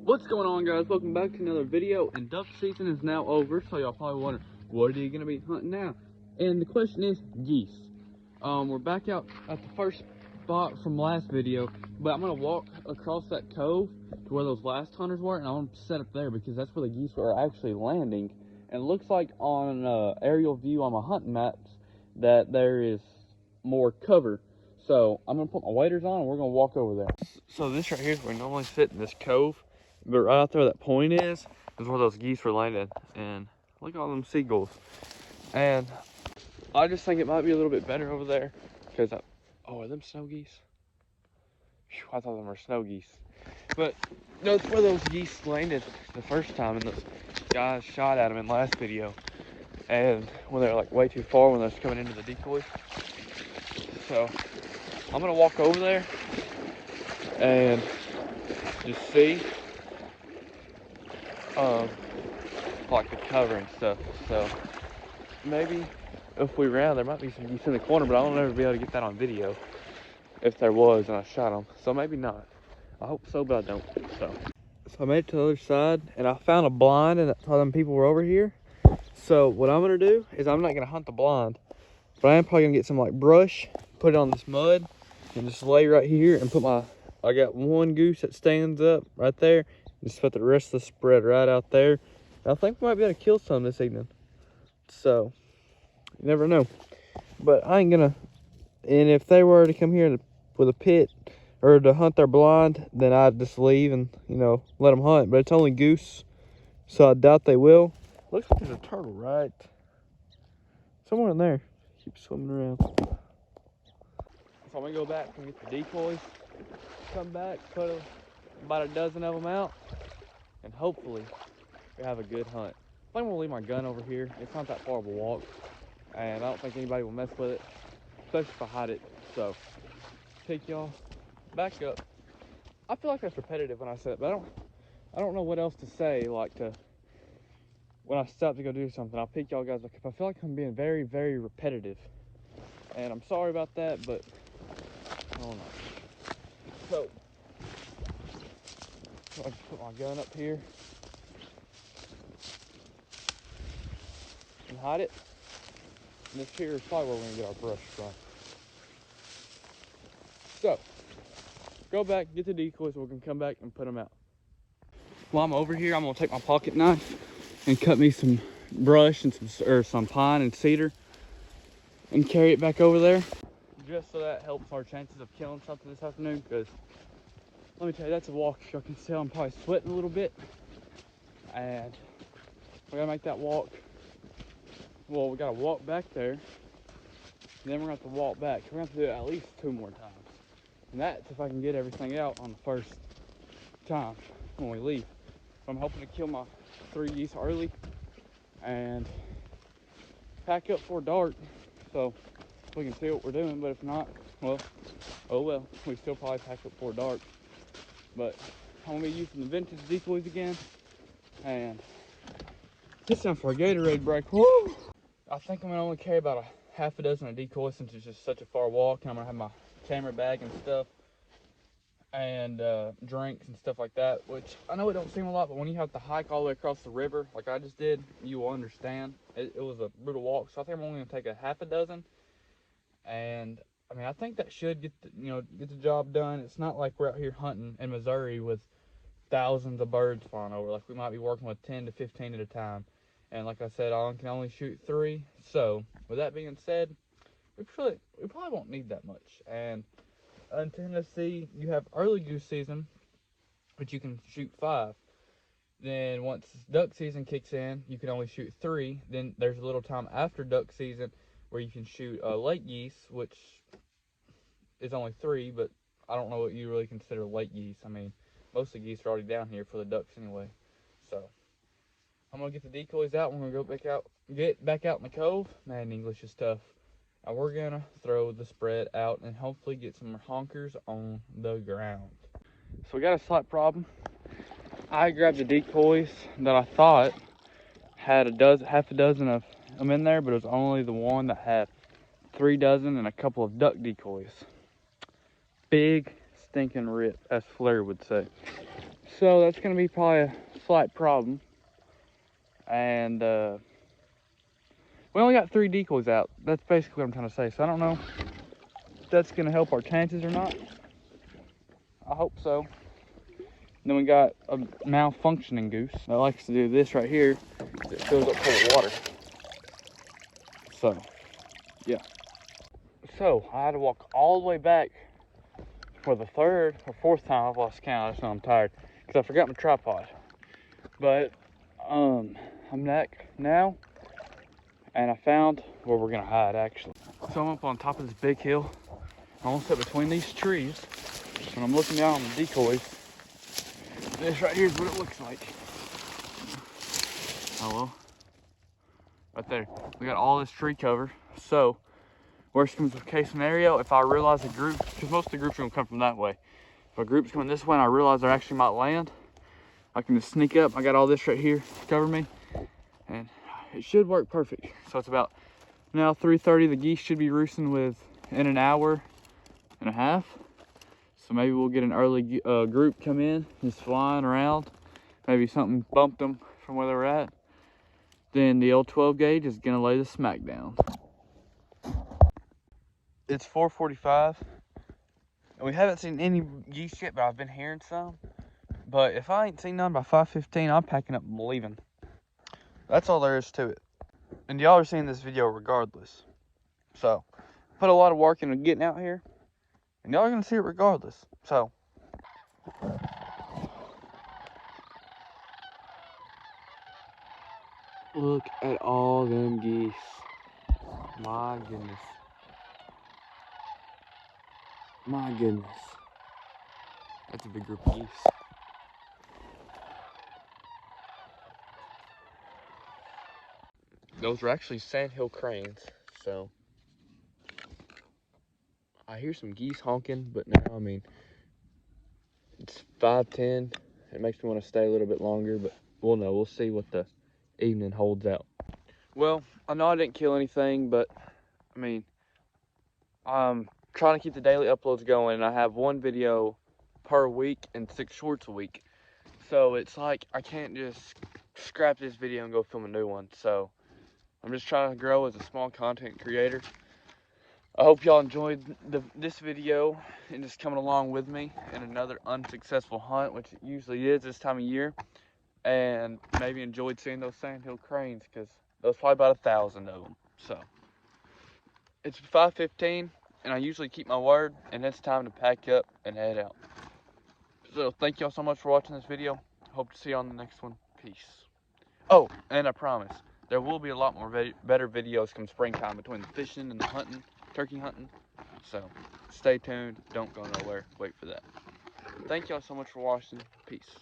What's going on, guys? Welcome back to another video. And duck season is now over, so y'all probably wonder, what are you gonna be hunting now? And the question is geese. We're back out at the first spot from last video, but I'm gonna walk across that cove to where those last hunters were, and I'm gonna set up there because that's where the geese are actually landing. And it looks like on an aerial view on my hunting maps that there is more cover. So I'm gonna put my waders on and we're gonna walk over there. So this right here is where we normally sit in this cove. But right out there where that point is where those geese were landing. And look at all them seagulls. And I just think it might be a little bit better over there. Because, oh, are them snow geese? Whew, I thought them were snow geese. But that's where those geese landed the first time. And those guys shot at them in last video. And when they're like way too far when they're coming into the decoys. So I'm going to walk over there and just see. Like the cover and stuff. So maybe if we ran, there might be some geese in the corner, but I don't ever be able to get that on video if there was and I shot them. So maybe not. I hope so, but I don't. So I made it to the other side and I found a blind, and that's how them people were over here. So what I'm gonna do is I'm not gonna hunt the blind, but I am probably gonna get some like brush, put it on this mud, and just lay right here and put I got one goose that stands up right there. Just put the rest of the spread right out there. I think we might be able to kill some this evening. So, you never know. But I ain't gonna, and if they were to come here with a pit or to hunt their blind, then I'd just leave and, you know, let them hunt. But it's only goose, so I doubt they will. Looks like there's a turtle right somewhere in there. Keep swimming around. So I'm gonna go back and get the decoys, come back, put about a dozen of them out, and hopefully we have a good hunt. I think I'm gonna leave my gun over here. It's not that far of a walk, and I don't think anybody will mess with it, especially if I hide it. So take y'all back up. I feel like that's repetitive when I say it, but I don't know what else to say. Like when I stop to go do something, I'll pick y'all guys back up. I feel like I'm being very, very repetitive, and I'm sorry about that, but I don't know. So I just put my gun up here and hide it. And this here is probably where we're gonna get our brush from. So, go back, get the decoys, we're gonna come back and put them out. While I'm over here, I'm gonna take my pocket knife and cut me some brush and some pine and cedar and carry it back over there. Just so that helps our chances of killing something this afternoon, because let me tell you, that's a walk. Y'all can tell I'm probably sweating a little bit. And we gotta make that walk. Well, we gotta walk back there, and then we're gonna have to walk back. We're gonna have to do it at least 2 more times. And that's if I can get everything out on the first time when we leave. So I'm hoping to kill my 3 geese early and pack up for dark so we can see what we're doing. But if not, well, oh well, we still probably pack up for dark. But I'm gonna be using the vintage decoys again, and this time for a Gatorade break. Woo! I think I'm gonna only carry about a half a dozen of decoys since it's just such a far walk, and I'm gonna have my camera bag and stuff, and drinks and stuff like that, which I know it don't seem a lot, but when you have to hike all the way across the river like I just did, you will understand. It was a brutal walk, so I think I'm only gonna take a half a dozen, and I mean, I think that should get the job done. It's not like we're out here hunting in Missouri with thousands of birds flying over. Like, we might be working with 10 to 15 at a time. And like I said, I can only shoot 3. So with that being said, we probably won't need that much. And in Tennessee, you have early goose season, but you can shoot 5. Then once duck season kicks in, you can only shoot 3. Then there's a little time after duck season where you can shoot lake geese, which is only 3, but I don't know what you really consider lake geese. I mean, most of the geese are already down here for the ducks anyway. So I'm gonna get the decoys out. We're gonna go get back out in the cove. Man, English is tough. And we're gonna throw the spread out and hopefully get some honkers on the ground. So we got a slight problem. I grabbed the decoys that I thought had half a dozen of them in there, but it was only the one that had 3 dozen and a couple of duck decoys. Big stinking rip, as Flair would say. So that's gonna be probably a slight problem. And we only got 3 decoys out. That's basically what I'm trying to say. So I don't know if that's gonna help our chances or not. I hope so. And then we got a malfunctioning goose that likes to do this right here. It fills up full of water. So, yeah. So I had to walk all the way back for the 3rd or 4th time. I've lost count. I just know I'm tired because I forgot my tripod. But I'm back now, and I found where we're gonna hide actually. So I'm up on top of this big hill. I'm almost up between these trees, and I'm looking down on the decoys. This right here is what it looks like. Hello. Right there. We got all this tree cover. So, worst comes to case scenario, if I realize a group, because most of the groups are gonna come from that way. If a group's coming this way and I realize they actually might land, I can just sneak up. I got all this right here to cover me, and it should work perfect. So it's about now 3:30. The geese should be roosting in an hour and a half. So maybe we'll get an early group come in, just flying around. Maybe something bumped them from where they were at. Then the old 12 gauge is gonna lay the smack down. It's 4:45, and we haven't seen any geese yet, but I've been hearing some. But if I ain't seen none by 5:15, I'm packing up and leaving. That's all there is to it. And y'all are seeing this video regardless. So, put a lot of work into getting out here, and y'all are gonna see it regardless. So, look at all them geese. My goodness. My goodness. That's a big group of geese. Those are actually sandhill cranes, so I hear some geese honking, but now, I mean, it's 5:10. It makes me want to stay a little bit longer, but we'll know. We'll see what the evening holds out. Well, I know I didn't kill anything, but I mean, I'm trying to keep the daily uploads going, and I have 1 video per week and 6 shorts a week. So it's like I can't just scrap this video and go film a new one. So I'm just trying to grow as a small content creator. I hope y'all enjoyed this video and just coming along with me in another unsuccessful hunt, which it usually is this time of year. And maybe enjoyed seeing those sandhill cranes, because there was probably about 1,000 of them. So it's 5:15, and I usually keep my word, and it's time to pack up and head out. So thank y'all so much for watching this video. Hope to see you on the next one. Peace. Oh, and I promise, there will be a lot more better videos come springtime between the fishing and the hunting, turkey hunting. So stay tuned. Don't go nowhere. Wait for that. Thank y'all so much for watching. Peace.